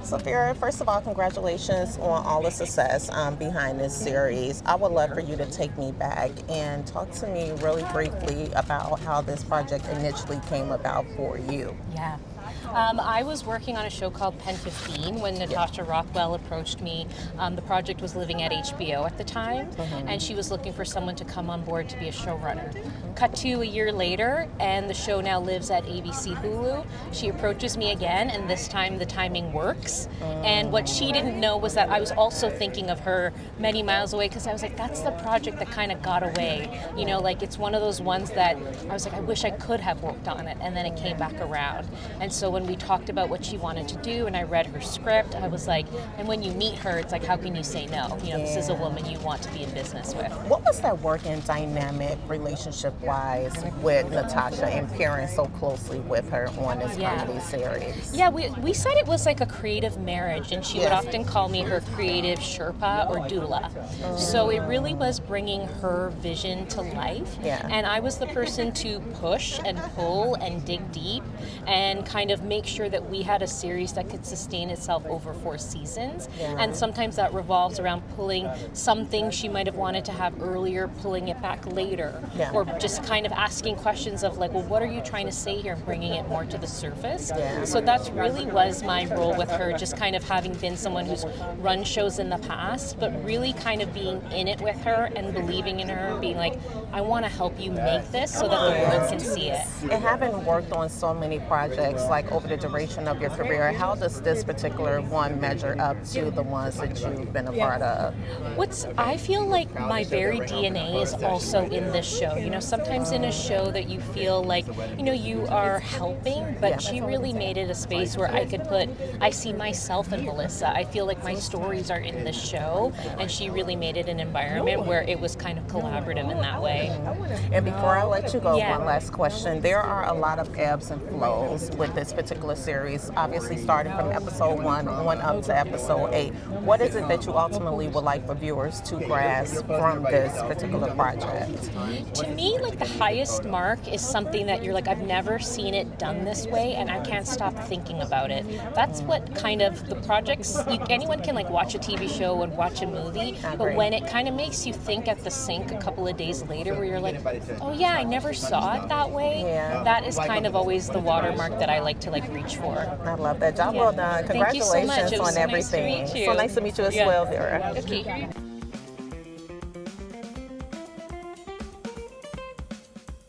So Vera, first of all, congratulations on all the success behind this series. I would love for you to take me back and talk to me really briefly about how this project initially came about for you. Yeah. I was working on a show called Pen 15 when Natasha Rockwell approached me. The project was living at HBO at the time, and she was looking for someone to come on board to be a showrunner. Cut to a year later, and the show now lives at ABC Hulu. She approaches me again, and this time the timing works. And what she didn't know was that I was also thinking of her many miles away, because I was like, that's the project that kind of got away. You know, like it's one of those ones that I was like, I wish I could have worked on it, and then it came back around. And so when we talked about what she wanted to do and I read her script, I was like, and when you meet her, it's like, how can you say no? You know, this is a woman you want to be in business with. What was that working dynamic relationship-wise with Natasha and pairing so closely with her on this comedy series? Yeah, we said it was like a creative marriage, and she would often call me her creative Sherpa or doula. So it really was bringing her vision to life. And I was the person to push and pull and dig deep and kind of make sure that we had a series that could sustain itself over 4 seasons. And sometimes that revolves around pulling something she might have wanted to have earlier, pulling it back later, or just kind of asking questions of like, well, what are you trying to say here, and bringing it more to the surface. So that's really was my role with her, just kind of having been someone who's run shows in the past, but really kind of being in it with her and believing in her, being like, I want to help you make this so that the world can see it. And having worked on so many projects like over the duration of your career, how does this particular one measure up to the ones that you've been a part of? I feel like my very DNA is also in this show. You know, sometimes in a show that you feel like, you know, you are helping, but she really made it a space where I see myself in Melissa. I feel like my stories are in this show, and she really made it an environment where it was kind of collaborative in that way. And before I let you go, one last question. There are a lot of ebbs and flows with this particular series, obviously starting from episode 1 on up to episode 8. What is it that you ultimately would like for viewers to grasp from this particular project? To me, like the highest mark is something that you're like, I've never seen it done this way, and I can't stop thinking about it. That's what kind of the projects, anyone can like watch a TV show and watch a movie, but when it kind of makes you think at the sink a couple of days later where you're like, oh yeah, I never saw it that way, that is kind of always the watermark that I like to like reach for. I love that. Job well done. Congratulations Thank you so much. It was on everything. Nice to meet you. So nice to meet you as well, Vera. Okay.